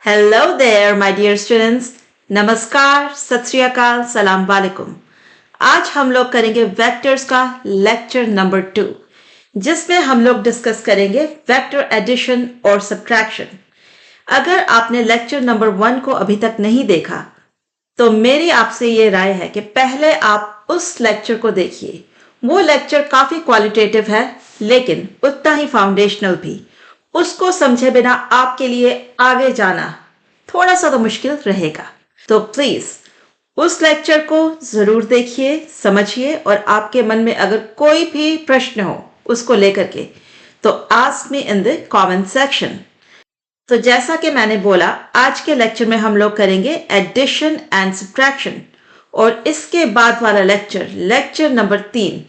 Hello there, my dear students. नमस्कार, सत श्री अकाल, सलाम वालेकुम। आज हम लोग करेंगे वेक्टर्स का लेक्चर नंबर 2, जिसमें हम लोग डिस्कस करेंगे वेक्टर एडिशन और सब्ट्रैक्शन। अगर आपने लेक्चर नंबर 1 को अभी तक नहीं देखा, तो मेरी आपसे ये राय है कि पहले आप उस लेक्चर को देखिए। वो लेक्चर काफी क्वालिटेटिव है, लेकिन उतना ही फाउंडेशनल भी। उसको समझे बिना आपके लिए आगे जाना थोड़ा सा तो मुश्किल रहेगा। तो प्लीज उस लेक्चर को जरूर देखिए, समझिए, और आपके मन में अगर कोई भी प्रश्न हो उसको लेकर के, तो ask me in the comment section. तो जैसा कि मैंने बोला, आज के लेक्चर में हम लोग करेंगे एडिशन एंड सब्ट्रैक्शन, और इसके बाद वाला लेक्चर नंबर 3,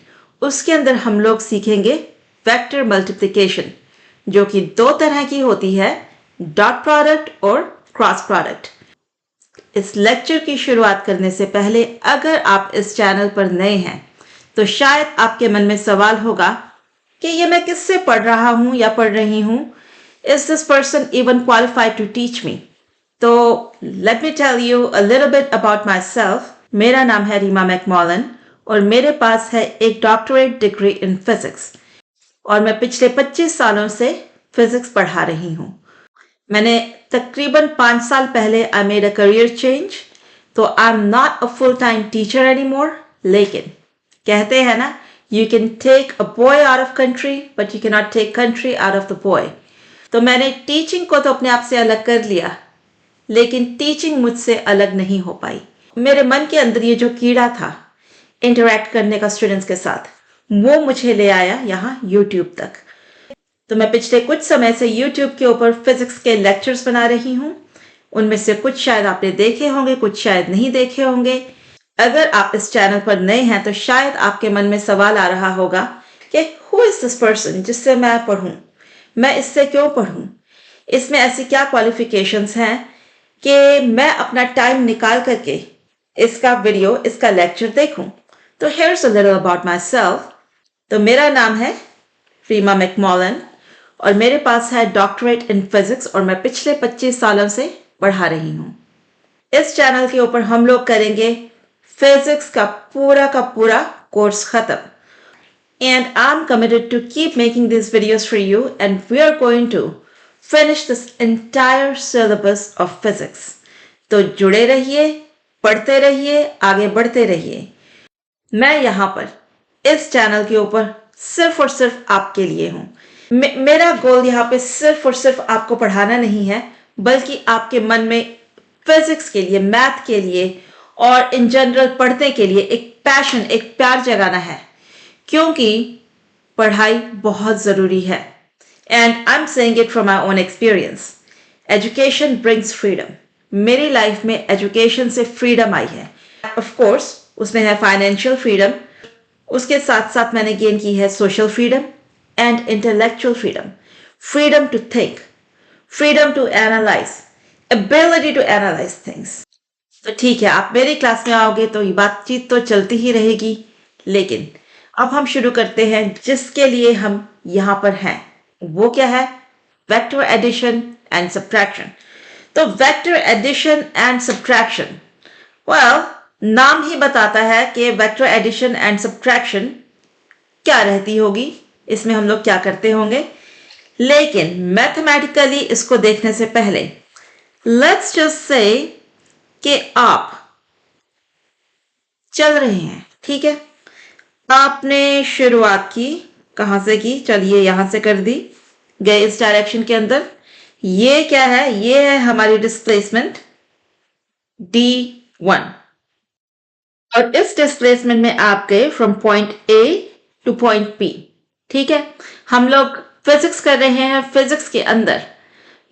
उसके अंदर हम लोग सीखेंगे वेक्टर मल्टीप्लिकेशन, जो कि 2 तरह की होती है, डॉट प्रोडक्ट और क्रॉस प्रोडक्ट। इस लेक्चर की शुरुआत करने से पहले अगर आप इस चैनल पर नए हैं, तो शायद आपके मन में सवाल होगा कि ये मैं किससे पढ़ रहा हूं या पढ़ रही हूं। Is this person even qualified to teach me? तो let me tell you a little bit about myself. मेरा नाम है रीमा मैकमॉलन और मेरे पास है एक डॉक्टरेट डिग्री इन फिजिक्स, और मैं पिछले 25 सालों से फिजिक्स पढ़ा रही हूँ। मैंने तकरीबन 5 साल पहले I made a career change, तो I am not a full time teacher any more. लेकिन कहते हैं ना, you can take a boy out of country but you can not take country out of the boy. तो मैंने teaching को तो अपने आप से अलग कर लिया, लेकिन टीचिंग मुझसे अलग नहीं हो पाई। मेरे मन के अंदर ये जो कीड़ा था इंटरेक्ट करने का स्टूडेंट्स के साथ, वो मुझे ले आया यहाँ यूट्यूब तक। तो मैं पिछले कुछ समय से यूट्यूब के ऊपर फिजिक्स के लेक्चर्स बना रही हूँ। उनमें से कुछ शायद आपने देखे होंगे, कुछ शायद नहीं देखे होंगे। अगर आप इस चैनल पर नए हैं, तो शायद आपके मन में सवाल आ रहा होगा कि हु इज दिस पर्सन जिससे मैं पढ़ूं, मैं इससे क्यों पढ़ूं, इसमें ऐसी क्या क्वालिफिकेशंस हैं कि मैं अपना टाइम निकाल करके इसका लेक्चर देखूं। तो here's a little about myself. तो मेरा नाम है रीमा मैकमॉलन और मेरे पास है डॉक्टरेट इन फिजिक्स, और मैं पिछले 25 सालों से पढ़ा रही हूँ। इस चैनल के ऊपर हम लोग करेंगे फिजिक्स का पूरा कोर्स खत्म। And I'm committed to keep making these videos for you, and we are going to finish this entire syllabus of physics. तो जुड़े रहिए, पढ़ते रहिए, आगे बढ़ते रहिए। मैं यहाँ पर इस चैनल के ऊपर सिर्फ और सिर्फ आपके लिए हूँ। मेरा गोल यहाँ पे सिर्फ और सिर्फ आपको पढ़ाना नहीं है, बल्कि आपके मन में फिजिक्स के लिए, मैथ के लिए और इन जनरल पढ़ने के लिए एक पैशन, एक प्यार जगाना है, क्योंकि पढ़ाई बहुत जरूरी है। And I am saying it from my own experience. Education brings freedom. मेरी लाइफ में एजुकेशन से फ्रीडम आई है। ऑफ कोर्स उसमें है फाइनेंशियल फ्रीडम, उसके साथ साथ मैंने गेन की है social freedom and intellectual freedom, freedom to think, freedom to analyse, ability to analyse things. तो ठीक है, आप मेरी क्लास में आओगे तो ये बातचीत तो चलती ही रहेगी, लेकिन अब हम शुरू करते हैं जिसके लिए हम यहाँ पर हैं। वो क्या है? Vector addition and subtraction. तो vector addition and subtraction, well, नाम ही बताता है कि वेक्टर एडिशन एंड सब्ट्रैक्शन क्या रहती होगी, इसमें हम लोग क्या करते होंगे। लेकिन मैथमेटिकली इसको देखने से पहले लेट्स जस्ट से कि आप चल रहे हैं, ठीक है, आपने शुरुआत की, कहां से की? चलिए यहां से कर दी, गए इस डायरेक्शन के अंदर। ये क्या है? ये है हमारी डिस्प्लेसमेंट D1, और इस डिस्प्लेसमेंट में आप गए from point A two point P, ठीक है। हम लोग फिजिक्स कर रहे हैं, फिजिक्स के अंदर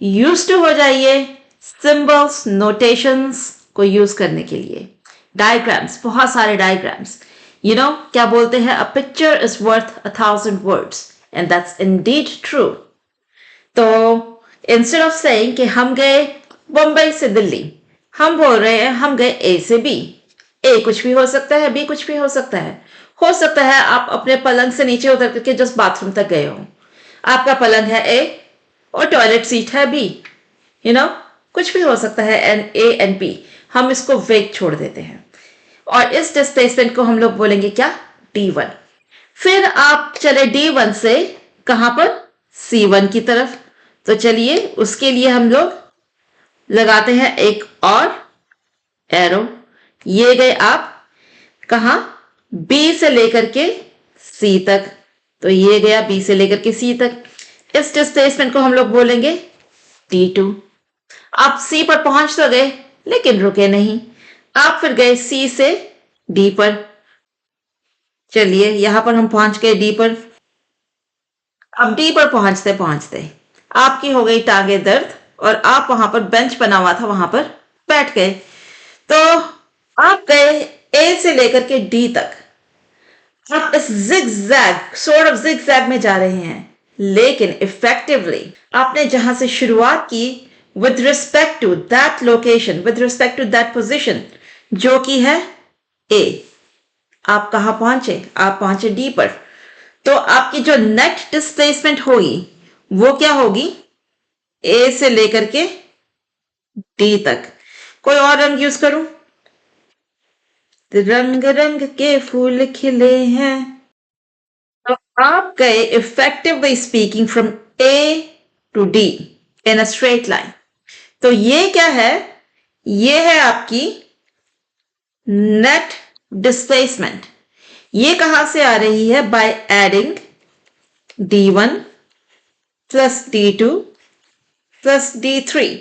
यूज टू हो जाइए सिंबल्स, नोटेशंस को यूज करने के लिए। डायग्राम्स, बहुत सारे डायग्राम्स, यू नो, क्या बोलते हैं, a picture is worth 1,000 words, and that's Indeed true. तो इंस्टेड ऑफ सेइंग कि हम गए बम्बई से दिल्ली, हम बोल रहे हैं हम गए A से B। A कुछ भी हो सकता है, B कुछ भी हो सकता है। हो सकता है आप अपने पलंग से नीचे उतर करके जस्ट बाथरूम तक गए हो, आपका पलंग है A और टॉयलेट सीट है B, यू नो, कुछ भी हो सकता है, एन ए एन पी, हम इसको वेग छोड़ देते हैं और इस डिस्प्लेसमेंट को हम लोग बोलेंगे क्या, D1। फिर आप चले D1 से कहां पर, C1 की तरफ। तो चलिए उसके लिए हम लोग लगाते हैं एक और एरो। ये गए आप कहा, बी से लेकर के सी तक। तो ये गया बी से लेकर के सी तक। इस डिस्प्लेसमेंट को हम लोग बोलेंगे D2। आप सी पर पहुंच तो गए लेकिन रुके नहीं, आप फिर गए सी से डी पर। चलिए यहां पर हम पहुंच गए डी पर। अब डी पर पहुंचते पहुंचते आपकी हो गई टांगे दर्द और आप वहां पर बेंच बना हुआ था वहां पर बैठ गए। तो आप गए ए से लेकर के डी तक। आप इस जिगजैग सॉर्ट ऑफ जिगजैग में जा रहे हैं, लेकिन इफेक्टिवली आपने जहां से शुरुआत की with respect to that location, with respect to that position जो कि है ए, आप कहां पहुंचे, आप पहुंचे डी पर। तो आपकी जो नेट डिस्प्लेसमेंट होगी वो क्या होगी, ए से लेकर के डी तक। कोई और रंग यूज करूं, रंग रंग के फूल खिले हैं। तो आप गए effectively speaking from A to D in a straight line. तो ये क्या है, ये है आपकी नेट डिस्प्लेसमेंट। ये कहां से आ रही है, by adding D1 plus D2 plus D3।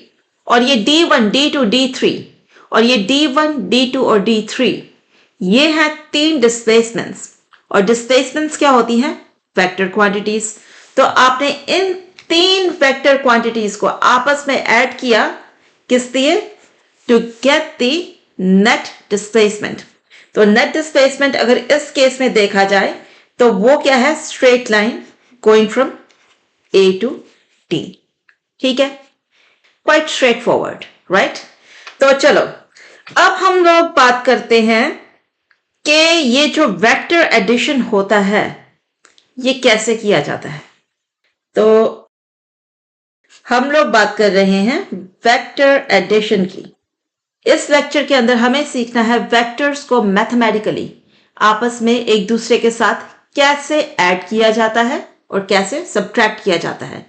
और ये D1 D2 D3 और ये D1 D2 और D3, ये है तीन डिस्प्लेसमेंट्स। और डिस्प्लेसमेंट्स क्या होती हैं, वेक्टर क्वांटिटीज। तो आपने इन तीन वेक्टर क्वांटिटीज को आपस में ऐड किया किस लिए, to get the net displacement. तो नेट डिस्प्लेसमेंट अगर इस केस में देखा जाए तो वो क्या है, straight line going from A to D. ठीक है, क्वाइट स्ट्रेट फॉरवर्ड, राइट। तो चलो अब हम लोग बात करते हैं कि ये जो वेक्टर एडिशन होता है ये कैसे किया जाता है। तो हम लोग बात कर रहे हैं वेक्टर एडिशन की। इस लेक्चर के अंदर हमें सीखना है वेक्टर्स को मैथमेटिकली आपस में एक दूसरे के साथ कैसे ऐड किया जाता है और कैसे सब्ट्रैक्ट किया जाता है।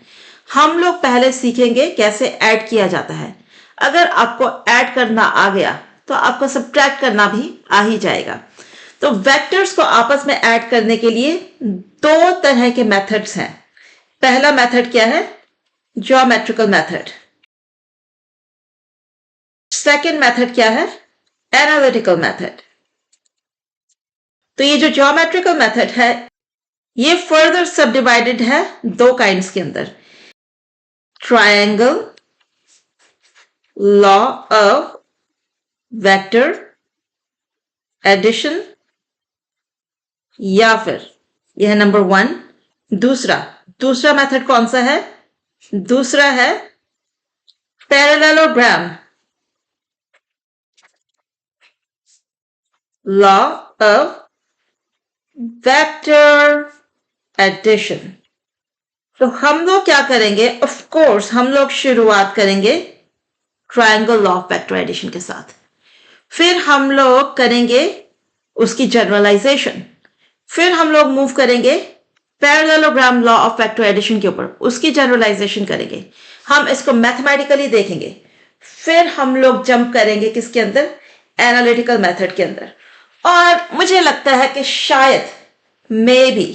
हम लोग पहले सीखेंगे कैसे ऐड किया जाता है। अगर आपको ऐड करना आ गया तो आपको सब्ट्रैक्ट करना भी आ ही जाएगा। तो वेक्टर्स को आपस में ऐड करने के लिए दो तरह के मेथड्स हैं। पहला मेथड क्या है, ज्योमेट्रिकल मेथड। सेकेंड मेथड क्या है, एनालिटिकल मेथड। तो ये जो ज्योमेट्रिकल मेथड है ये फर्दर सब डिवाइडेड है दो काइंड्स के अंदर, triangle law of vector addition, या फिर यह है नंबर 1। दूसरा मेथड कौन सा है, दूसरा है parallelogram law of vector addition. तो हम लोग क्या करेंगे, ऑफ कोर्स हम लोग शुरुआत करेंगे triangle law of vector addition के साथ, फिर हम लोग करेंगे उसकी जनरलाइजेशन, फिर हम लोग मूव करेंगे parallelogram law of vector addition के ऊपर, उसकी जनरलाइजेशन करेंगे, हम इसको मैथमेटिकली देखेंगे, फिर हम लोग जंप करेंगे किसके अंदर, एनालिटिकल मेथड के अंदर। और मुझे लगता है कि शायद मे बी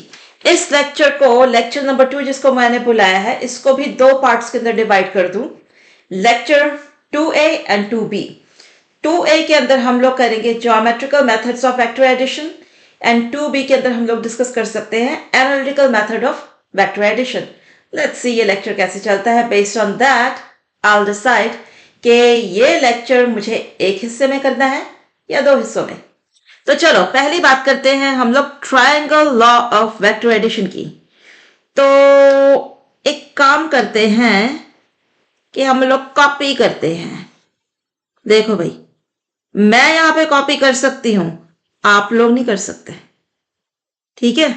इस लेक्चर को, लेक्चर नंबर 2 जिसको मैंने बुलाया है, इसको भी दो पार्ट्स के अंदर डिवाइड कर दूं, lecture 2A and 2B। 2A के अंदर हम लोग करेंगे geometrical methods of vector addition and 2B के अंदर हम लोग डिस्कस कर सकते हैं analytical method of vector addition. Let's see ये लेक्चर कैसे चलता है। Based on that I will decide कि ये लेक्चर मुझे एक हिस्से में करना है या दो हिस्सों में। तो चलो पहली बात करते हैं हम लोग triangle law of vector addition की। तो एक काम करते हैं कि हम लोग कॉपी करते हैं। देखो भाई, मैं यहां पे कॉपी कर सकती हूं, आप लोग नहीं कर सकते, ठीक है।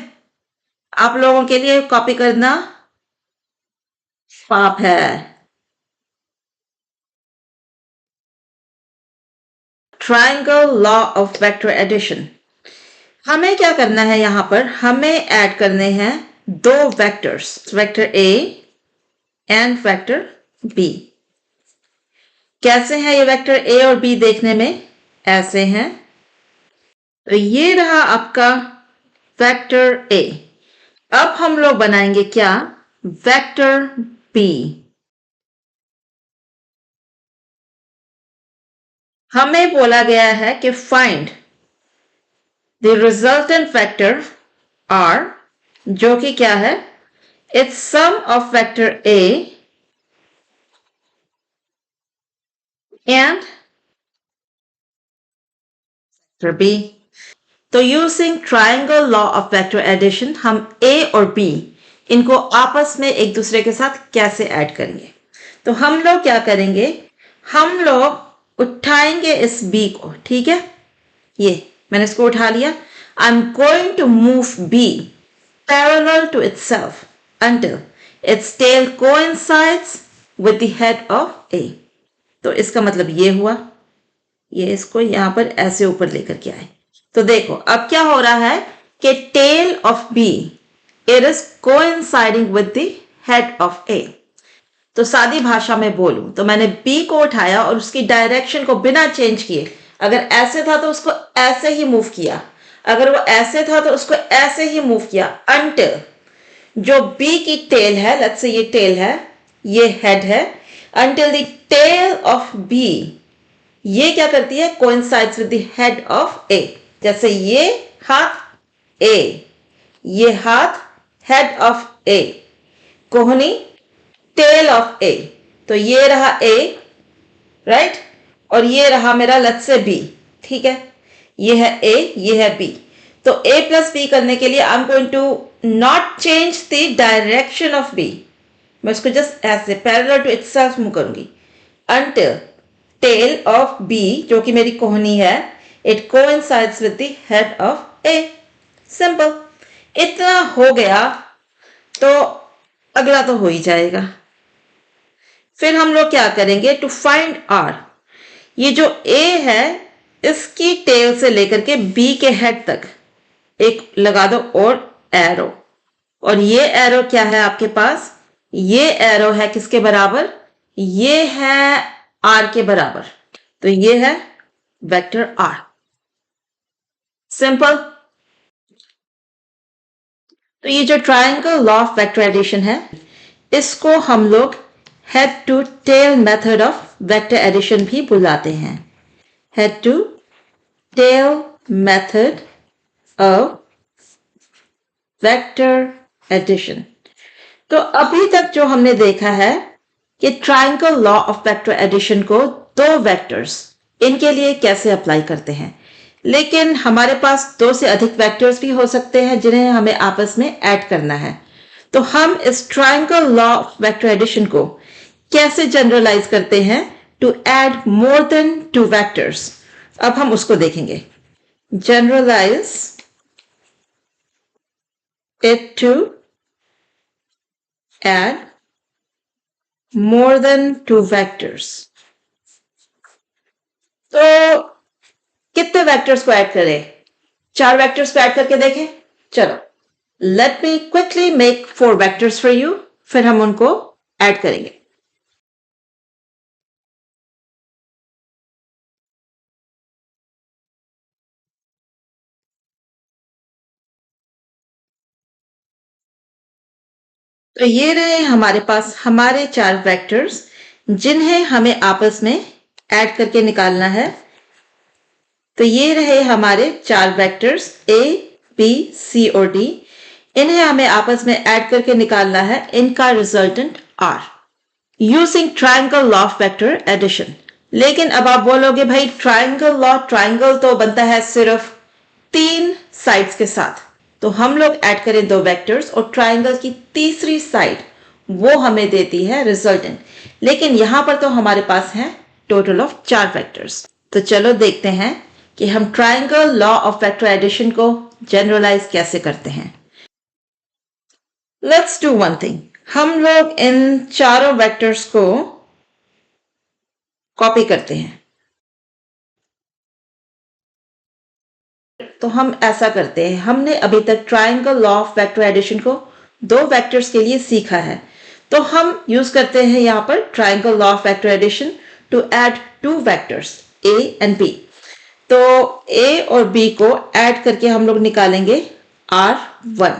आप लोगों के लिए कॉपी करना पाप है। Triangle law of vector addition. हमें क्या करना है, यहां पर हमें ऐड करने हैं दो vectors, vector A and vector B. कैसे हैं ये वेक्टर ए और बी देखने में? ऐसे हैं। तो ये रहा आपका वेक्टर ए। अब हम लोग बनाएंगे क्या? Vector B. हमें बोला गया है कि find the resultant vector R, जो कि क्या है? It's sum of vector A and vector B. तो using triangle law of vector addition हम ए और बी इनको आपस में एक दूसरे के साथ कैसे ऐड करेंगे? तो हम लोग क्या करेंगे, हम लोग उठाएंगे इस बी को, ठीक है? ये मैंने इसको उठा लिया। I am going to move B parallel to itself until its tail coincides with the head of A। तो इसका मतलब ये हुआ, ये इसको यहां पर ऐसे ऊपर लेकर के आए। तो देखो अब क्या हो रहा है कि tail of B it is coinciding with the head of A. तो सादी भाषा में बोलूं तो मैंने बी को उठाया और उसकी डायरेक्शन को बिना चेंज किए, अगर ऐसे था तो उसको ऐसे ही मूव किया, अगर वो ऐसे था तो उसको ऐसे ही मूव किया, until जो बी की टेल है, लेट्स से ये टेल है, ये हेड है, until the tail of B ये क्या करती है? coincides with the head of A। जैसे ये हाथ A, ये हाथ head of A, कोहनी टेल ऑफ ए। तो ये रहा ए, राइट, और ये रहा मेरा लेट्स से बी, ठीक है? ये है ए, ये है बी। तो ए प्लस बी करने के लिए I am going to not change the direction of B, मैं उसको जस्ट ऐसे पैरेलल टू इटसेल्फ मूव करूंगी until टेल ऑफ बी, जो कि मेरी कोहनी है, it coincides with the head of A. Simple. इतना हो गया तो अगला तो हो ही जाएगा। फिर हम लोग क्या करेंगे? टू फाइंड आर, ये जो ए है इसकी टेल से लेकर के बी के हेड तक एक लगा दो और एरो। और ये एरो क्या है आपके पास? ये एरो है किसके बराबर? ये है आर के बराबर। तो ये है वेक्टर आर। सिंपल। तो ये जो triangle law of vector addition है, इसको हम लोग head to tail method of vector addition भी बुलाते हैं। Head to tail method of vector addition. तो अभी तक जो हमने देखा है कि triangle law of vector addition को दो वेक्टर्स इनके लिए कैसे अप्लाई करते हैं, लेकिन हमारे पास दो से अधिक वेक्टर्स भी हो सकते हैं जिन्हें हमें आपस में ऐड करना है। तो हम इस triangle law of vector addition को कैसे जनरलाइज करते हैं to add more than two vectors, अब हम उसको देखेंगे। Generalise it to add more than two vectors। तो कितने वेक्टर्स को ऐड करें? 4 वेक्टर्स को ऐड करके देखें। चलो, let me quickly make 4 vectors for you, फिर हम उनको ऐड करेंगे। तो ये रहे हमारे पास हमारे 4 वेक्टर्स जिन्हें हमें आपस में ऐड करके निकालना है। तो ये रहे हमारे 4 वेक्टर्स ए, बी, सी और डी। इन्हें हमें आपस में ऐड करके निकालना है इनका resultant R using triangle law of vector addition. लेकिन अब आप बोलोगे भाई ट्रायंगल लॉ, ट्रायंगल तो बनता है सिर्फ 3 साइड्स के साथ, तो हम लोग ऐड करें 2 वेक्टर्स और ट्रायंगल की तीसरी साइड वो हमें देती है रिजल्टेंट। लेकिन यहां पर तो हमारे पास है टोटल ऑफ 4 वेक्टर्स। तो चलो देखते हैं कि हम triangle law of vector addition को जनरलाइज कैसे करते हैं। लेट्स डू वन थिंग, हम लोग इन चारों वेक्टर्स को कॉपी करते हैं। तो हम ऐसा करते हैं, हमने अभी तक triangle law of vector addition को दो वेक्टर्स के लिए सीखा है, तो हम यूज करते हैं यहाँ पर triangle law of vector addition to add two vectors A and B. तो ए और बी को ऐड करके हम लोग निकालेंगे R1,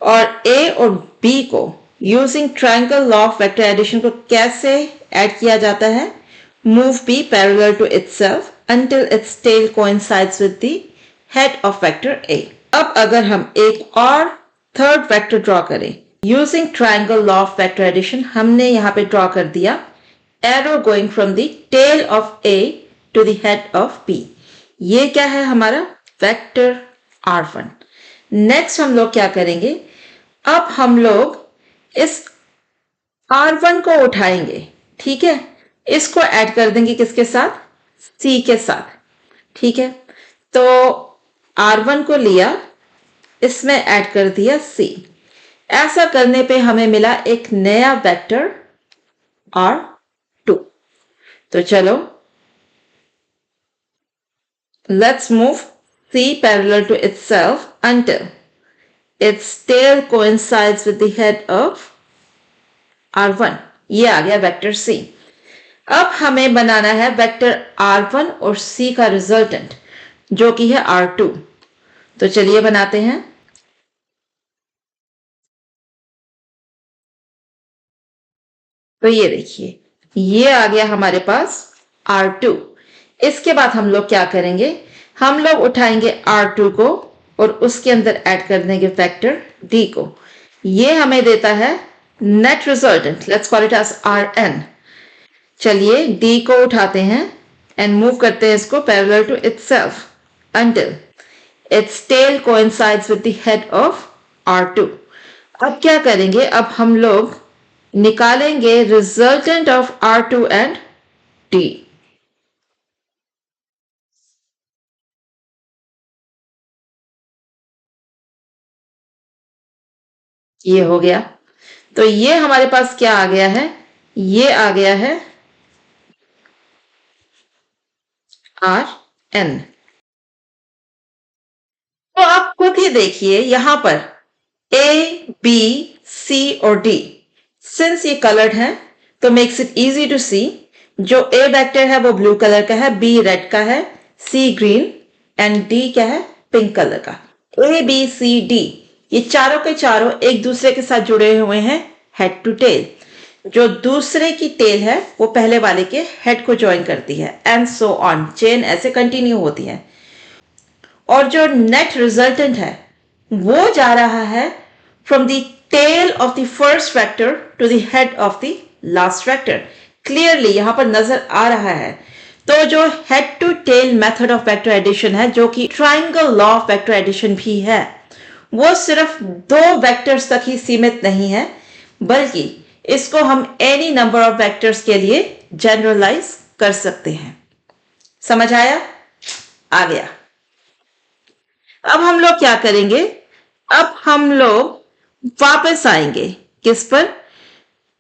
और ए और बी को using triangle law of vector addition को कैसे ऐड किया जाता है, move B parallel to itself until its tail coincides with the head of vector A। अब अगर हम एक और थर्ड वेक्टर ड्रॉ करें using triangle law of vector addition, हमने यहां पे ड्रॉ कर दिया arrow going from the tail of A to the head of B। ये क्या है हमारा वेक्टर R1। नेक्स्ट हम लोग क्या करेंगे, अब हम लोग इस R1 को उठाएंगे, ठीक है, इसको ऐड कर देंगे किसके साथ, C के साथ, ठीक है। तो R1 को लिया, इसमें ऐड कर दिया C। ऐसा करने पे हमें मिला एक नया वेक्टर R2। तो चलो let's move C parallel to itself until its tail coincides with the head of R1। ये आ गया वेक्टर C। अब हमें बनाना है वेक्टर R1 और C का रिजल्टेंट जो कि है R2। तो चलिए बनाते हैं। तो ये देखिए, ये आ गया हमारे पास R2। इसके बाद हम लोग क्या करेंगे, हम लोग उठाएंगे R2 को और उसके अंदर ऐड कर देंगे वेक्टर D को। ये हमें देता है net resultant, let's call it as Rn। चलिए D को उठाते हैं एंड मूव करते हैं इसको parallel to itself until its tail coincides with the head of R2। अब क्या करेंगे, अब हम लोग निकालेंगे resultant of R2 and D। ये हो गया। तो ये हमारे पास क्या आ गया है, ये आ गया है Rn। तो आप खुद ही देखिए यहां पर A, B, C और D, सिंस ये कलर्ड है तो मेक्स इट इजी टू सी। जो A वेक्टर है वो ब्लू कलर का है, B रेड का है, C ग्रीन एंड D क्या है, पिंक कलर का। A, B, C, D ये चारों के चारों एक दूसरे के साथ जुड़े हुए हैं हेड टू टेल। जो दूसरे की टेल है वो पहले वाले के हेड को ज्वाइन करती है एंड सो ऑन, चेन ऐसे कंटिन्यू होती है। और जो नेट रिजल्टेंट है वो जा रहा है from the tail of the first vector to the head of the last vector. Clearly यहां पर नजर आ रहा है। तो जो head to tail method of vector addition है, जो कि triangle law of vector addition भी है, वो सिर्फ दो वेक्टर्स तक ही सीमित नहीं है, बल्कि इसको हम एनी नंबर ऑफ वेक्टर्स के लिए जनरलाइज कर सकते हैं। समझ आया? आ गया। अब हम लोग क्या करेंगे, अब हम लोग वापस आएंगे किस पर,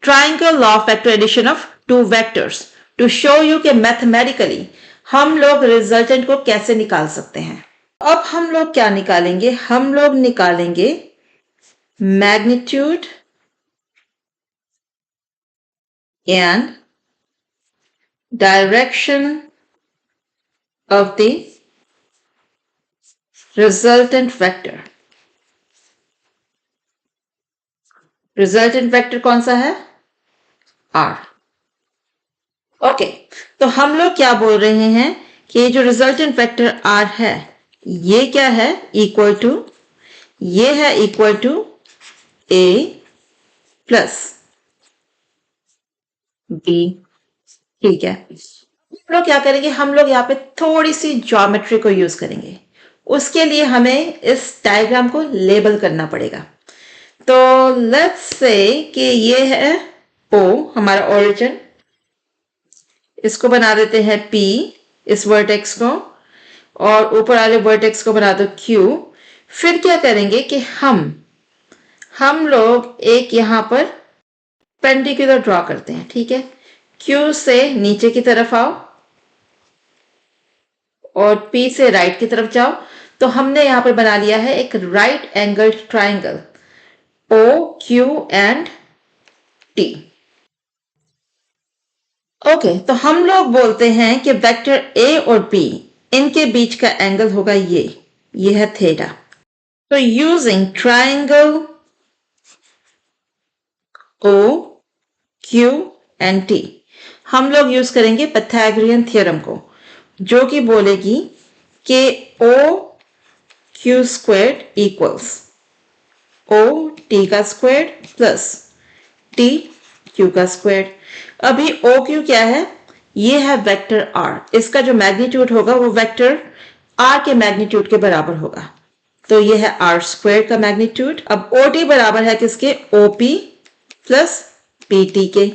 triangle law of vector addition of two vectors, to show you कि मैथमेटिकली हम लोग रिजल्टेंट को कैसे निकाल सकते हैं। अब हम लोग क्या निकालेंगे, हम लोग निकालेंगे magnitude and direction of the resultant vector. Resultant vector कौन सा है, R। ओके, तो हम लोग क्या बोल रहे हैं कि ये जो रिजल्टेंट वेक्टर R है ये क्या है, इक्वल टू, ये है equal to A plus B। ठीक है, हम लोग क्या करेंगे, हम लोग यहाँ पे थोड़ी सी ज्योमेट्री को यूज करेंगे। उसके लिए हमें इस डायग्राम को लेबल करना पड़ेगा। तो लेट्स से कि ये है O हमारा ओरिजिन, इसको बना देते हैं P, इस वर्टेक्स को, और ऊपर वाले वर्टेक्स को बना दो Q। फिर क्या करेंगे कि हम लोग एक यहां पर पेंडिकुलर ड्रॉ करते हैं, ठीक है। Q से नीचे की तरफ आओ और P से राइट की तरफ जाओ। तो हमने यहाँ पर बना लिया है एक right angled triangle O Q and T. Okay, तो हम लोग बोलते हैं कि वेक्टर ए और बी इनके बीच का एंगल होगा ये है थीटा। तो using triangle O Q and T हम लोग यूज करेंगे पाइथागोरियन थ्योरम को, जो कि बोलेगी कि O Q squared equals O T का स्क्वायर प्लस टी क्यू का स्क्वायर। अभी ओ क्यू क्या है? ये है वेक्टर आर। इसका जो मैग्नीट्यूड होगा वो वेक्टर आर के मैग्नीट्यूड के बराबर होगा। तो ये है आर स्क्वायर का मैग्नीट्यूड। अब ओ टी बराबर है किसके? O P plus P T के।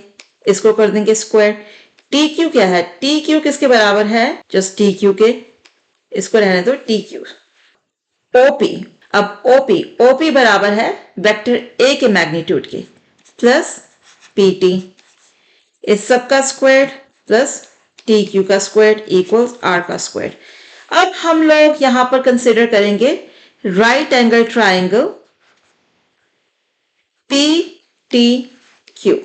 इसको कर देंगे स्क्वायर। टी क्यू क्या है? टी क्यू किसके बराबर है? जस्ट टी क्यू के। इसको रहने दो टी क्यू। ओपी, अब ओपी बराबर है वेक्टर ए के मैग्नीट्यूड के प्लस पी टी। इस सब का स्क्वायर प्लस टी क्यू का स्क्वायर इक्वल्स आर का स्क्वायर। अब हम लोग यहां पर कंसिडर करेंगे right angle triangle P T Q.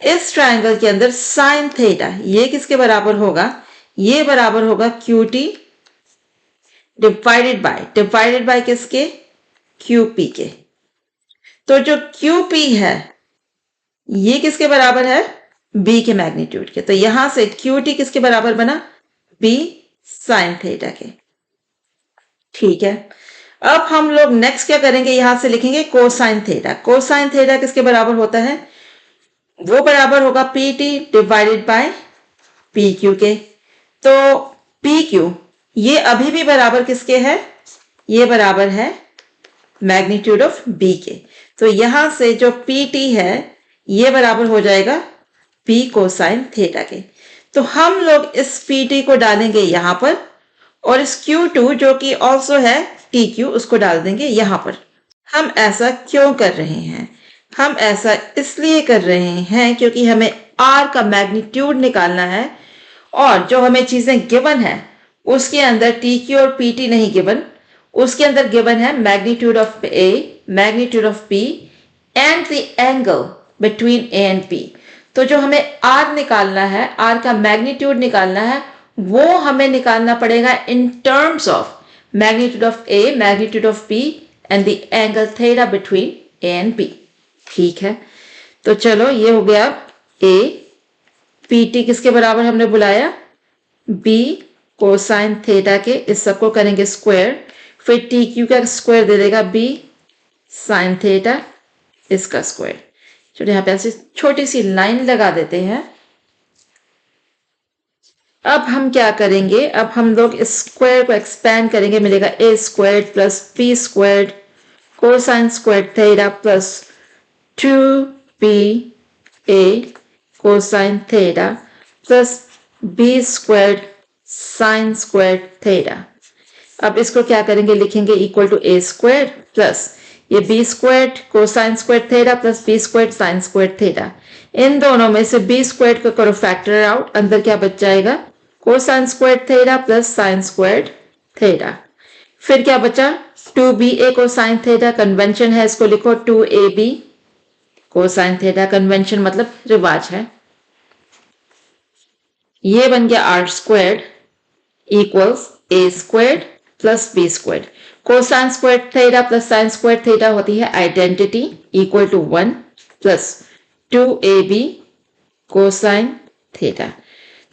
इस ट्राइंगल के अंदर साइन थीटा ये किसके बराबर होगा? ये बराबर होगा क्यू टी डिवाइडेड बाय किसके? क्यू पी के। तो जो क्यू पी है ये किसके बराबर है? बी के मैग्नीट्यूड के। तो यहां से क्यू टी किसके बराबर बना? बी साइन थीटा के। ठीक है, अब हम लोग नेक्स्ट क्या करेंगे? यहां से लिखेंगे कोसाइन थीटा। कोसाइन थीटा किसके बराबर होता है? वो बराबर होगा P T divided by P Q के। तो पी क्यू ये अभी भी बराबर किसके है? ये बराबर है मैग्नीट्यूड ऑफ बी के। तो यहां से जो पी टी है ये बराबर हो जाएगा पी कोसाइन थीटा के। तो हम लोग इस पी टी को डालेंगे यहां पर और इस क्यू टू जो कि ऑल्सो है टी क्यू उसको डाल देंगे यहां पर। हम ऐसा क्यों कर रहे हैं? हम ऐसा इसलिए कर रहे हैं क्योंकि हमें आर का मैग्नीट्यूड निकालना है और जो हमें चीजें गिवन है उसके अंदर टी क्यू और पी टी नहीं गिवन, उसके अंदर गिवन है magnitude of A, magnitude of P and the angle between A and P. तो जो हमें आर निकालना है, आर का मैग्नीट्यूड निकालना है, वो हमें निकालना पड़ेगा in terms of magnitude of A, magnitude of P and the angle theta between A and P. ठीक है, तो चलो ये हो गया ए। पी टी किसके बराबर हमने बुलाया? बी कोसाइन थीटा के। इस सबको करेंगे स्क्वायर, फिर टी क्यू का स्क्वायर दे देगा बी साइन थीटा, इसका स्क्वायर। चलो यहां पे ऐसे छोटी सी लाइन लगा देते हैं। अब हम क्या करेंगे? अब हम लोग इस स्क्वायर को एक्सपैंड करेंगे, मिलेगा A square plus B square cosine square theta plus 2b a cosine theta plus b squared sine squared theta. अब इसको क्या करेंगे? लिखेंगे equal to a squared plus ये b squared cosine squared theta plus b squared sine squared theta. इन दोनों में से b स्क्वायर्ड को करो फैक्टर आउट, अंदर क्या बच जाएगा? Cosine squared theta plus sine squared theta. फिर क्या बचा? 2ba कोसाइन थीटा, कन्वेंशन है इसको लिखो 2ab कोसाइन थीटा, कन्वेंशन मतलब रिवाज है। ये बन गया R squared equals A squared plus B squared. Cosine squared theta plus sine squared theta होती है identity equal to 1 plus 2ab cosine theta.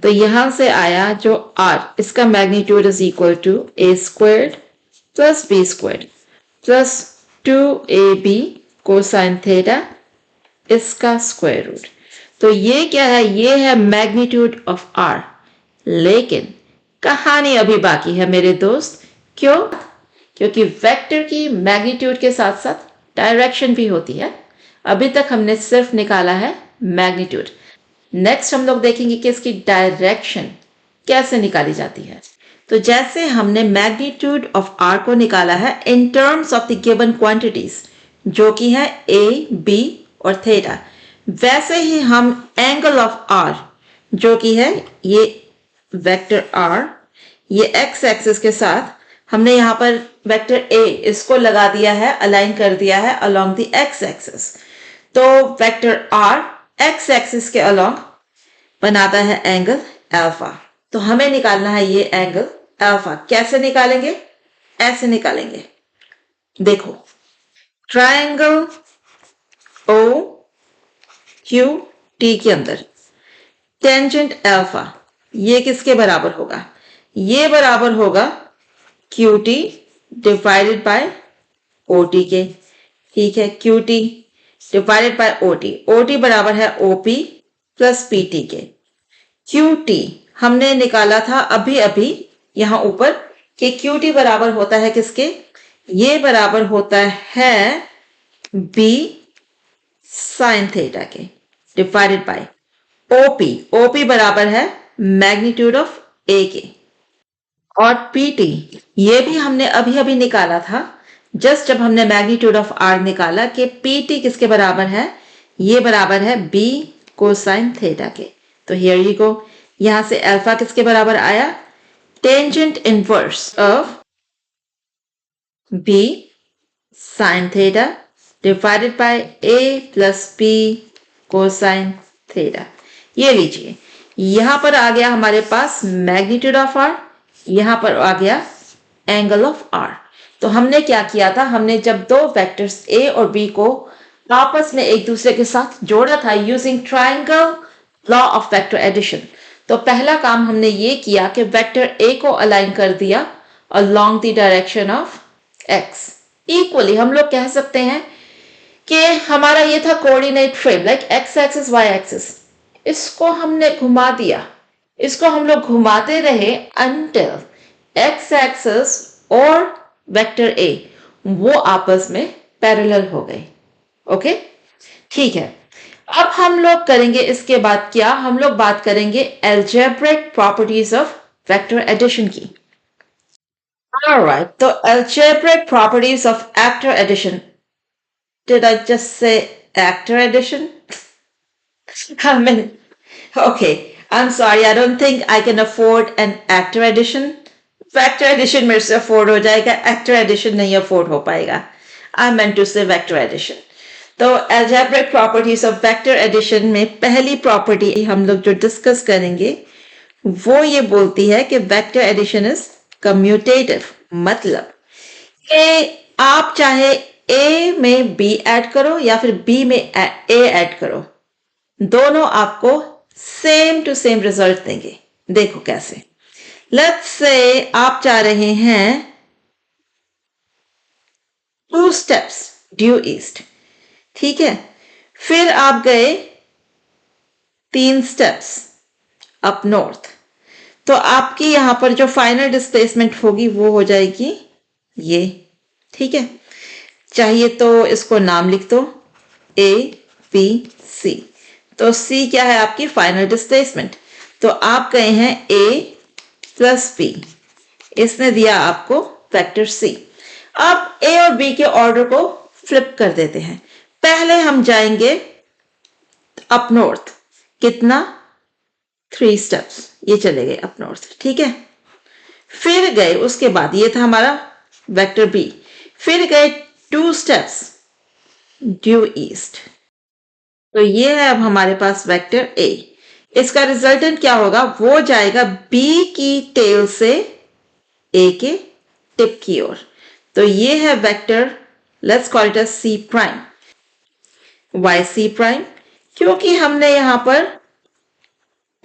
तो यहां से आया जो आर, इसका magnitude is equal to A squared plus B squared plus 2ab cosine theta, इसका square root. तो ये क्या है? ये है मैग्नीट्यूड ऑफ आर। लेकिन कहानी अभी बाकी है मेरे दोस्त। क्यों? क्योंकि वेक्टर की मैग्नीट्यूड के साथ साथ डायरेक्शन भी होती है। अभी तक हमने सिर्फ निकाला है मैग्नीट्यूड। नेक्स्ट हम लोग देखेंगे कि इसकी डायरेक्शन कैसे निकाली जाती है। तो जैसे हमने मैग्नीट्यूड ऑफ आर को निकाला है in terms of the given quantities जो कि है ए, बी और थीटा, वैसे ही हम एंगल ऑफ आर जो कि है ये वेक्टर आर, ये एक्स एक्सिस के साथ हमने यहाँ पर वेक्टर ए इसको लगा दिया है, अलाइन कर दिया है अलोंग द एक्स एक्सिस। तो वेक्टर आर एक्स एक्सिस के अलोंग बनाता है एंगल अल्फा। तो हमें निकालना है ये एंगल अल्फा। कैसे निकालेंगे? ऐसे निकालेंगे। देखो, ट्रायंगल ओ क्यू टी के अंदर टेंजेंट अल्फा ये किसके बराबर होगा? ये बराबर होगा Q T divided by O T के। ठीक है, Q T divided by O T. O T बराबर है O P plus P T के। क्यू टी हमने निकाला था अभी अभी यहां ऊपर कि क्यू टी बराबर होता है किसके? ये बराबर होता है बी साइन थीटा के डिवाइडेड बाय ओपी। ओपी बराबर है मैग्नीट्यूड ऑफ ए के। और पीटी ये भी हमने अभी अभी निकाला था, जस्ट जब हमने मैग्नीट्यूड ऑफ आर निकाला कि पीटी किसके बराबर है? ये बराबर है बी कोसाइन थीटा के। तो हियर यू गो, यहां से अल्फा किसके बराबर आया? Tangent inverse of B sine theta divided by A plus B cosine theta. ये लीजिए, यहां पर आ गया हमारे पास मैग्नीट्यूड ऑफ आर, यहां पर आ गया एंगल ऑफ आर। तो हमने क्या किया था? हमने जब दो वेक्टर्स ए और बी को आपस में एक दूसरे के साथ जोड़ा था using triangle law of vector addition, तो पहला काम हमने ये किया कि वेक्टर ए को अलाइन कर दिया along the direction of X. Equally हम लोग कह सकते हैं कि हमारा ये था coordinate frame like X axis Y axis, इसको हमने घुमा दिया, इसको हम लोग घुमाते रहे अंटिल एक्स एक्सिस और वेक्टर ए वो आपस में पैरेलल हो गए। ओके, ठीक है। अब हम लोग करेंगे इसके बाद क्या? हम लोग बात करेंगे algebraic properties of vector addition की। ऑलराइट, तो algebraic properties of vector addition. Did I just say actor edition? I mean, okay, I'm sorry, I don't think I can afford an actor edition. Vector edition मेरे से afford हो जाएगा, actor edition नहीं afford हो पाएगा. I meant to say vector addition. तो algebraic properties of vector addition में पहली property हम लोग जो discuss करेंगे वो ये बोलती है कि vector addition is commutative, मतलब कि आप चाहे A में B ऐड करो या फिर B में A ऐड करो, दोनों आपको सेम टू सेम रिजल्ट देंगे। देखो कैसे। लेट्स से आप चाह रहे हैं 2 स्टेप्स ड्यू ईस्ट, ठीक है, फिर आप गए 3 स्टेप्स अप नॉर्थ, तो आपकी यहां पर जो फाइनल डिस्प्लेसमेंट होगी वो हो जाएगी ये, ठीक है। चाहिए तो इसको नाम लिख दो ए बी सी। तो सी क्या है? आपकी फाइनल डिस्प्लेसमेंट। तो आप गए हैं ए प्लस बी, इसने दिया आपको वेक्टर सी। अब ए और बी के ऑर्डर को फ्लिप कर देते हैं। पहले हम जाएंगे अप नॉर्थ, कितना? 3 स्टेप्स, ये चले गए अप नॉर्थ, ठीक है। फिर गए, उसके बाद ये था हमारा वेक्टर बी, फिर गए 2 स्टेप्स ड्यू ईस्ट, तो ये है अब हमारे पास वेक्टर ए। इसका रिजल्टेंट क्या होगा? वो जाएगा बी की टेल से ए के टिप की ओर। तो ये है vector, let's call it as C prime. Why C prime? क्योंकि हमने यहां पर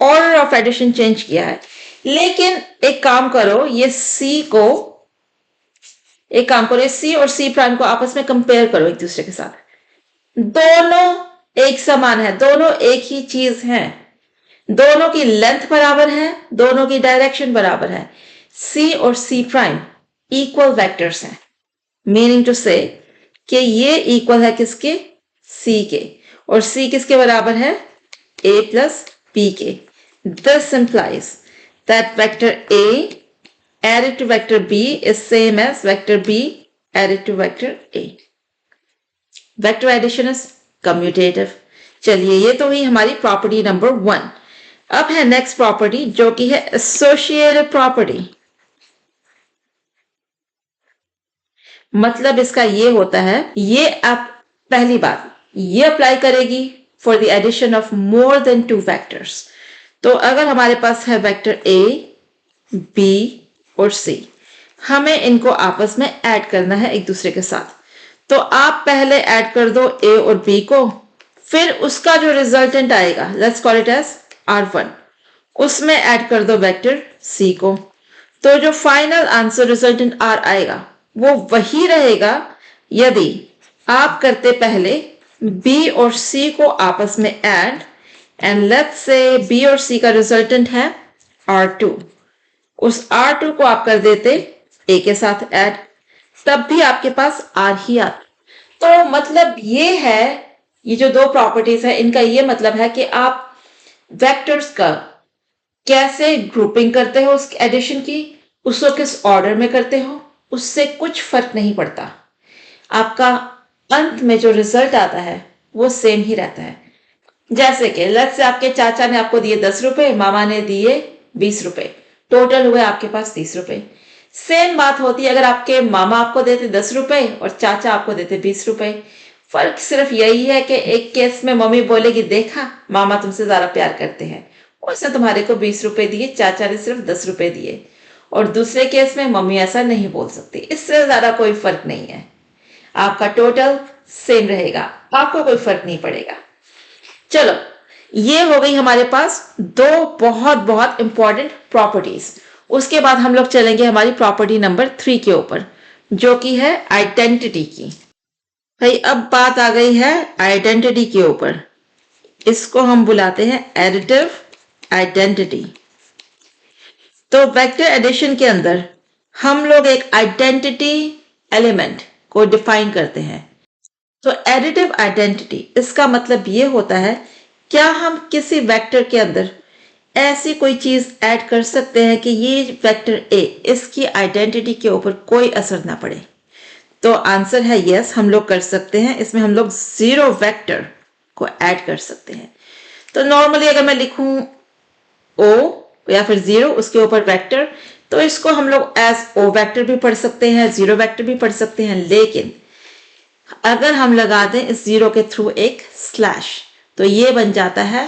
ऑर्डर ऑफ एडिशन चेंज किया है। लेकिन एक काम करो, ये सी को एक काम करो, सी और सी प्राइम को आपस में कंपेयर करो एक दूसरे के साथ। दोनों एक समान है, दोनों एक ही चीज है, दोनों की लेंथ बराबर है, दोनों की डायरेक्शन बराबर है। सी और सी प्राइम इक्वल वेक्टर्स हैं, मीनिंग टू से कि ये इक्वल है किसके? सी के। और सी किसके बराबर है? ए प्लस बी के। This implies that vector A added to vector B is same as vector B added to vector A. Vector addition is commutative. चलिए, ये तो हुई हमारी प्रॉपर्टी नंबर 1। अब है नेक्स्ट प्रॉपर्टी जो कि है एसोसिएटिव प्रॉपर्टी। मतलब इसका ये होता है, ये आप पहली बात ये अप्लाई करेगी for the addition of more than 2 vectors. तो अगर हमारे पास है वेक्टर ए, बी और सी, हमें इनको आपस में ऐड करना है एक दूसरे के साथ। तो आप पहले ऐड कर दो ए और बी को, फिर उसका जो रिजल्टेंट आएगा, let's call it as R1, उसमें ऐड कर दो वेक्टर सी को। तो जो फाइनल आंसर रिजल्टेंट आर आएगा वो वही रहेगा यदि आप करते पहले बी और सी को आपस में add, and let's say B और सी का रिजल्टेंट है R2, उस R2 को आप कर देते ए के साथ ऐड, तब भी आपके पास आर ही आता। तो मतलब ये है, ये जो दो प्रॉपर्टीज है इनका ये मतलब है कि आप वेक्टर्स का कैसे ग्रुपिंग करते हो उस एडिशन की, उसको किस ऑर्डर में करते हो, उससे कुछ फर्क नहीं पड़ता। आपका अंत में जो रिजल्ट आता है वो सेम ही रहता है। जैसे कि लेट्स से आपके चाचा ने आपको दिए 10 रुपए, मामा ने दिए 20 रुपए, टोटल हुए आपके पास 30 रुपए। सेम बात होती है अगर आपके मामा आपको देते 10 रुपए और चाचा आपको देते 20 रुपए। फर्क सिर्फ यही है कि एक केस में मम्मी बोलेगी देखा मामा तुमसे ज्यादा प्यार करते हैं, उसने तुम्हारे को 20 रुपए दिए, चाचा ने सिर्फ 10 रुपए दिए। और दूसरे केस में मम्मी ऐसा नहीं बोल सकती। इससे ज्यादा कोई फर्क नहीं है, आपका टोटल सेम रहेगा, आपको कोई फर्क नहीं पड़ेगा। चलो, ये हो गई हमारे पास दो बहुत बहुत इंपॉर्टेंट प्रॉपर्टीज। उसके बाद हम लोग चलेंगे हमारी प्रॉपर्टी नंबर 3 के ऊपर, जो कि है आइडेंटिटी की। भाई अब बात आ गई है आइडेंटिटी के ऊपर। इसको हम बुलाते हैं एडिटिव आइडेंटिटी। तो वेक्टर एडिशन के अंदर हम लोग एक आइडेंटिटी एलिमेंट को डिफाइन करते हैं। तो एडिटिव आइडेंटिटी, इसका मतलब ये होता है क्या हम किसी वेक्टर के अंदर ऐसी कोई चीज ऐड कर सकते हैं कि ये वेक्टर ए, इसकी आइडेंटिटी के ऊपर कोई असर ना पड़े। तो आंसर है यस, हम लोग कर सकते हैं। इसमें हम लोग जीरो वेक्टर को ऐड कर सकते हैं। तो नॉर्मली अगर मैं लिखूं ओ या फिर जीरो, उसके ऊपर वेक्टर, तो इसको हम लोग एज ओ वेक्टर भी पढ़ सकते हैं, जीरो वेक्टर भी पढ़ सकते हैं। लेकिन अगर हम लगा दें इस जीरो के थ्रू एक स्लैश, तो ये बन जाता है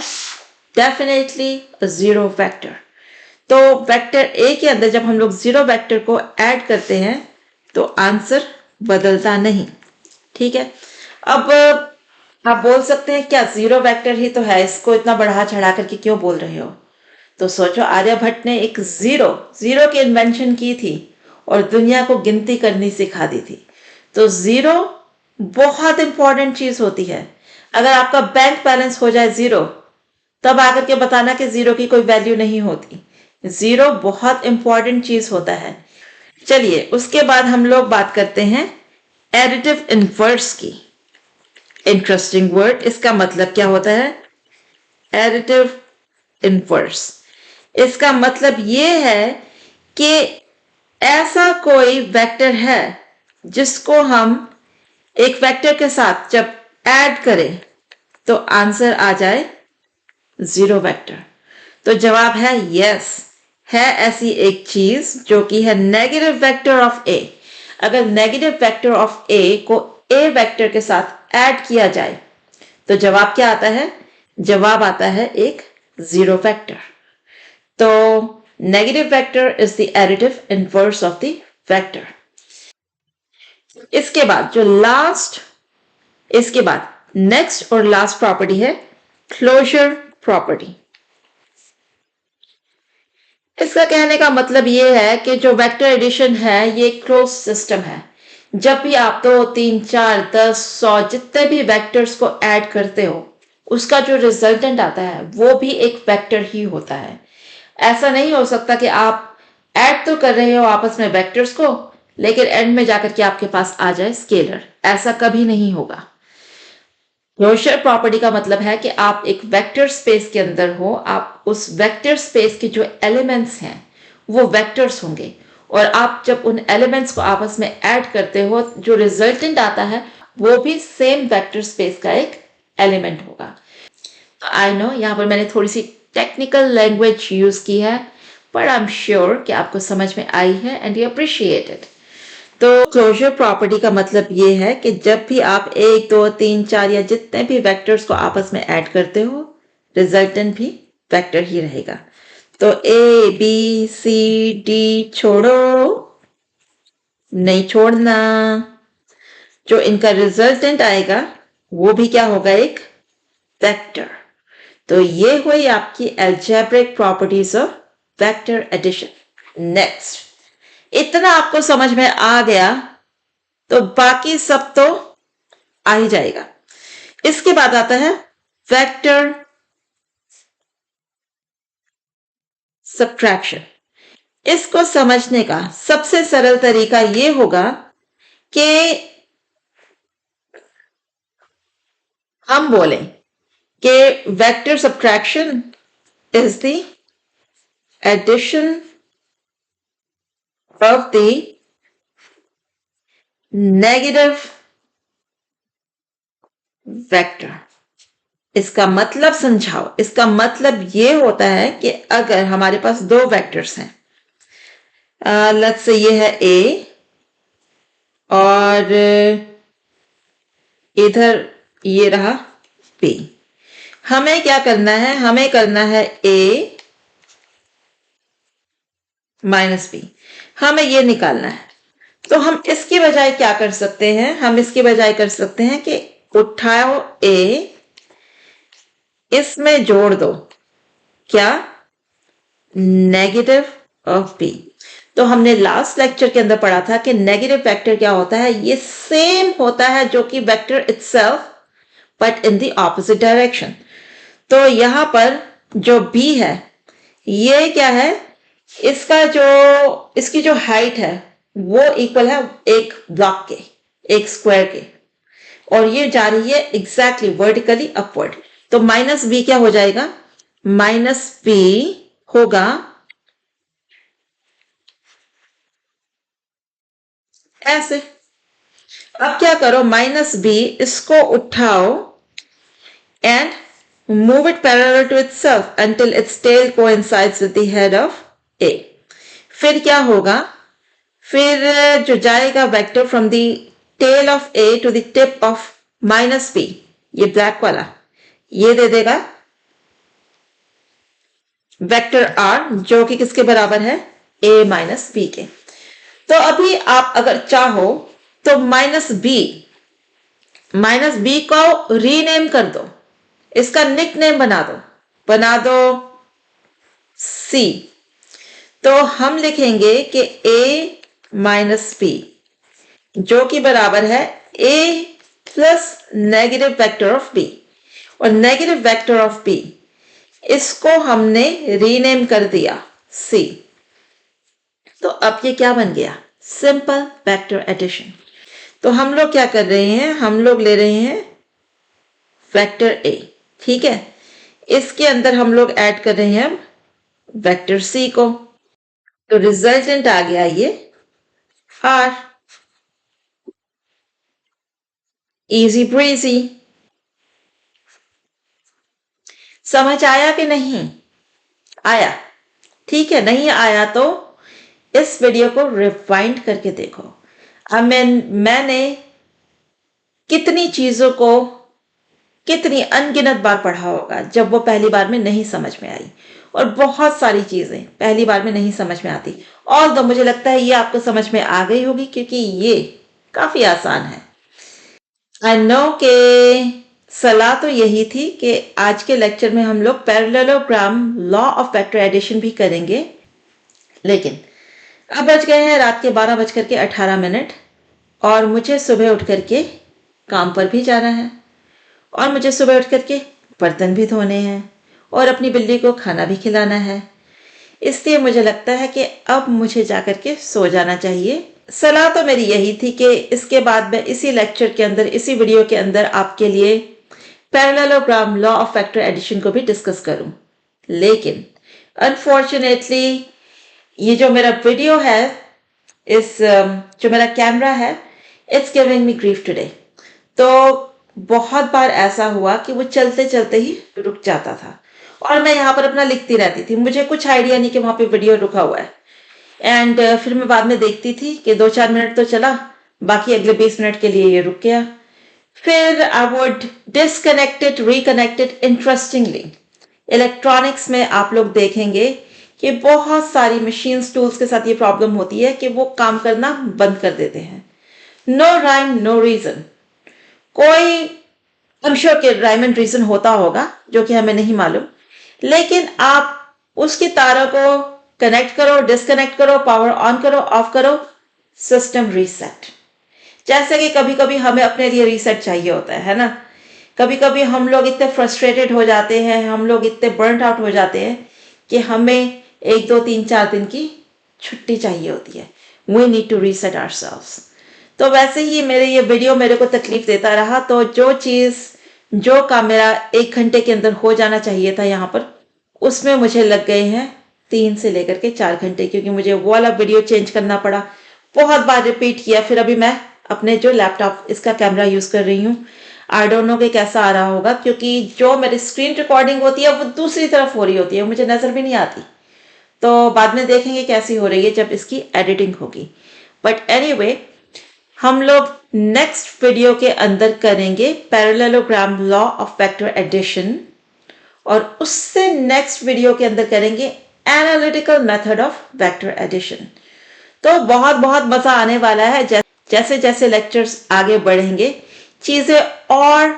डेफिनेटली जीरो वेक्टर। तो वेक्टर ए के अंदर जब हम लोग जीरो वेक्टर को ऐड करते हैं तो आंसर बदलता नहीं। ठीक है, अब आप बोल सकते हैं क्या जीरो वेक्टर ही तो है, इसको इतना बढ़ा चढ़ा करके क्यों बोल रहे हो? तो सोचो, आर्यभट्ट ने एक जीरो जीरो की इन्वेंशन की थी और दुनिया को गिनती करनी सिखा दी थी। तो जीरो बहुत इंपॉर्टेंट चीज होती है। अगर आपका बैंक बैलेंस हो जाए जीरो, तब आकर के बताना कि जीरो की कोई वैल्यू नहीं होती। जीरो बहुत इंपॉर्टेंट चीज होता है। चलिए, उसके बाद हम लोग बात करते हैं एडिटिव इनवर्स की। इंटरेस्टिंग वर्ड, इसका मतलब क्या होता है एडिटिव इनवर्स? इसका मतलब ये है कि ऐसा कोई वेक्टर है जिसको हम एक वेक्टर के साथ जब ऐड करें तो आंसर आ जाए जीरो वेक्टर। तो जवाब है यस, है ऐसी एक चीज जो कि है नेगेटिव वेक्टर ऑफ ए। अगर नेगेटिव वेक्टर ऑफ ए को ए वेक्टर के साथ ऐड किया जाए तो जवाब क्या आता है? जवाब आता है एक जीरो वेक्टर। तो negative vector is the additive inverse of the vector. इसके बाद जो लास्ट, इसके बाद नेक्स्ट और लास्ट प्रॉपर्टी है क्लोजर प्रॉपर्टी। इसका कहने का मतलब ये है कि जो वेक्टर एडिशन है ये क्लोज सिस्टम है। जब भी आप 2, 3, 4, 10, 100 जितने भी वेक्टर्स को ऐड करते हो, उसका जो रिजल्टेंट आता है वो भी एक वेक्टर ही होता है। ऐसा नहीं हो सकता कि आप ऐड तो कर रहे हो आपस में वेक्टर्स को, लेकिन एंड में जाकर के आपके पास आ जाए स्केलर। ऐसा कभी नहीं होगा। क्लोजर प्रॉपर्टी का मतलब है कि आप एक वेक्टर स्पेस के अंदर हो, आप उस वेक्टर स्पेस के जो एलिमेंट्स हैं वो वेक्टर्स होंगे, और आप जब उन एलिमेंट्स को आपस में ऐड करते हो, जो रिजल्टेंट आता है वो भी सेम वेक्टर स्पेस का एक एलिमेंट होगा। आई नो यहाँ पर मैंने थोड़ी सी टेक्निकल लैंग्वेज यूज की है, पर आई एम श्योर कि आपको समझ में आई है एंड यू अप्रिशिएट इट। तो क्लोजर प्रॉपर्टी का मतलब ये है कि जब भी आप 1 2 3 4 या जितने भी वेक्टर्स को आपस में ऐड करते हो, रिजल्टेंट भी वेक्टर ही रहेगा। तो ए बी सी डी छोड़ो, नहीं छोड़ना, जो इनका रिजल्टेंट आएगा वो भी क्या होगा, एक वेक्टर। तो ये हुई आपकी algebraic properties of vector addition. Next, इतना आपको समझ में आ गया तो बाकी सब तो आ ही जाएगा। इसके बाद आता है वेक्टर सब्ट्रैक्शन। इसको समझने का सबसे सरल तरीका ये होगा कि हम बोलें कि vector subtraction is the addition of the negative vector. इसका मतलब समझाओ। इसका मतलब ये होता है कि अगर हमारे पास दो वेक्टर्स हैं, लेट्स से ये है ए और इधर ये रहा बी। हमें क्या करना है, हमें करना है ए माइनस बी, हमें ये निकालना है। तो हम इसकी बजाय क्या कर सकते हैं, हम इसकी बजाय कर सकते हैं कि उठाओ ए, इसमें जोड़ दो क्या, नेगेटिव ऑफ बी। तो हमने लास्ट लेक्चर के अंदर पढ़ा था कि नेगेटिव वेक्टर क्या होता है, ये सेम होता है जो कि vector itself but in the opposite direction. तो यहां पर जो बी है ये क्या है, इसका जो इसकी जो हाइट है वो इक्वल है एक ब्लॉक के, एक स्क्वायर के, और ये जा रही है एग्जैक्टली वर्टिकली अपवर्ड। तो माइनस बी क्या हो जाएगा, माइनस बी होगा ऐसे। अब क्या करो, माइनस बी इसको उठाओ and move it parallel to itself until its tail coincides with the head of A। फिर क्या होगा, फिर जो जाएगा vector from the tail of A to the tip of minus B, ये ब्लैक वाला, ये दे देगा वेक्टर आर, जो कि किसके बराबर है, ए माइनस बी के। तो अभी आप अगर चाहो तो माइनस बी को रीनेम कर दो, इसका निक नेम बना दो सी। तो हम लिखेंगे कि ए माइनस बी जो कि बराबर है A plus negative vector of B, और नेगेटिव वेक्टर ऑफ बी इसको हमने रीनेम कर दिया सी। तो अब ये क्या बन गया, सिंपल वेक्टर एडिशन। तो हम लोग क्या कर रहे हैं, हम लोग ले रहे हैं वेक्टर ए, ठीक है, इसके अंदर हम लोग ऐड कर रहे हैं वेक्टर सी को। तो रिजल्टेंट आ गया ये आर, इजी ब्रीजी। समझ आया कि नहीं आया, ठीक है, नहीं आया तो इस वीडियो को रिवाइंड करके देखो। अब मैंने कितनी चीजों को कितनी अनगिनत बार पढ़ा होगा जब वो पहली बार में नहीं समझ में आई, और बहुत सारी चीजें पहली बार में नहीं समझ में आती, और तो मुझे लगता है ये आपको समझ में आ गई होगी क्योंकि ये काफी आसान है। आई नो के सलाह तो यही थी कि आज के लेक्चर में हम लोग parallelogram, law of vector addition भी करेंगे, लेकिन अब बज गए हैं रात के 12:18 और मुझे सुबह उठ करके काम पर भी जाना है, और मुझे सुबह उठ करके बर्तन भी धोने हैं और अपनी बिल्ली को खाना भी खिलाना है। इसलिए मुझे लगता है कि अब मुझे जाकर के सो जाना चाहिए। सलाह तो मेरी यही थी कि इसके बाद मैं इसी लेक्चर के अंदर, इसी वीडियो के अंदर आपके लिए parallelogram, law of vector addition को भी डिस्कस करूं, लेकिन अनफॉर्चुनेटली ये जो मेरा वीडियो है, जो मेरा कैमरा है, it's giving me grief today. तो बहुत बार ऐसा हुआ कि वो चलते चलते ही रुक जाता था, और मैं यहाँ पर अपना लिखती रहती थी, मुझे कुछ आइडिया नहीं कि वहां पे वीडियो रुका हुआ है। एंड फिर मैं बाद में देखती थी कि 2-4 मिनट तो चला, बाकी अगले 20 मिनट के लिए ये रुक गया। फिर I would disconnected reconnected. Interestingly electronics में आप लोग देखेंगे कि बहुत सारी मशीन्स टूल्स के साथ ये प्रॉब्लम होती है कि वो काम करना बंद कर देते हैं। No rhyme no reason. कोई आई एम श्योर कि राइम एंड रीजन होता होगा जो कि हमें नहीं मालूम, लेकिन आप उसके तारों को कनेक्ट करो, डिस्कनेक्ट करो, पावर ऑन करो, ऑफ करो, सिस्टम रीसेट। जैसे कि कभी कभी हमें अपने लिए रीसेट चाहिए होता है ना। कभी कभी हम लोग इतने फ्रस्ट्रेटेड हो जाते हैं, हम लोग इतने बर्न आउट हो जाते हैं कि हमें 1 2 3 4 दिन की छुट्टी चाहिए होती है। We need to reset ourselves. तो वैसे ही मेरे ये वीडियो मेरे को तकलीफ देता रहा, तो जो चीज़ जो काम मेरा 1 घंटे के अंदर हो जाना चाहिए था यहाँ पर, उसमें मुझे लग गए हैं 3 से लेकर के 4 घंटे, क्योंकि मुझे वो वाला वीडियो चेंज करना पड़ा, बहुत बार रिपीट किया। फिर अभी मैं अपने जो लैपटॉप इसका कैमरा यूज़ कर रही हूँ, आई डोंट नो कि कैसा आ रहा होगा, क्योंकि जो मेरी स्क्रीन रिकॉर्डिंग होती है वो दूसरी तरफ हो रही होती है, मुझे नज़र भी नहीं आती। तो बाद में देखेंगे कैसी हो रही है जब इसकी एडिटिंग होगी। बट एनीवे, हम लोग नेक्स्ट वीडियो के अंदर करेंगे parallelogram law of vector addition, और उससे नेक्स्ट वीडियो के अंदर करेंगे analytical method of vector addition. तो बहुत बहुत मजा आने वाला है। जैसे जैसे लेक्चर्स आगे बढ़ेंगे चीजें और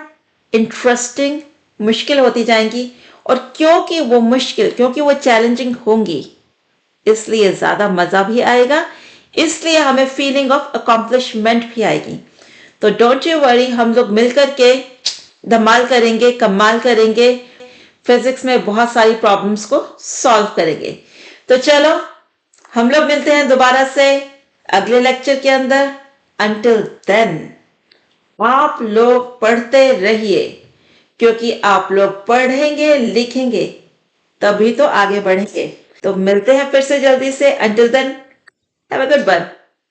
इंटरेस्टिंग, मुश्किल होती जाएंगी, और क्योंकि वो चैलेंजिंग होंगी, इसलिए ज्यादा मजा भी आएगा, इसलिए हमें फीलिंग ऑफ अकॉम्प्लिशमेंट भी आएगी। तो डोंट यू वरी, हम लोग मिलकर के धमाल करेंगे, कमाल करेंगे, फिजिक्स में बहुत सारी प्रॉब्लम्स को सॉल्व करेंगे। तो चलो हम लोग मिलते हैं दोबारा से अगले लेक्चर के अंदर। अंटिल देन आप लोग पढ़ते रहिए, क्योंकि आप लोग पढ़ेंगे लिखेंगे तभी तो आगे बढ़ेंगे। तो मिलते हैं फिर से जल्दी से। Until then have a good one.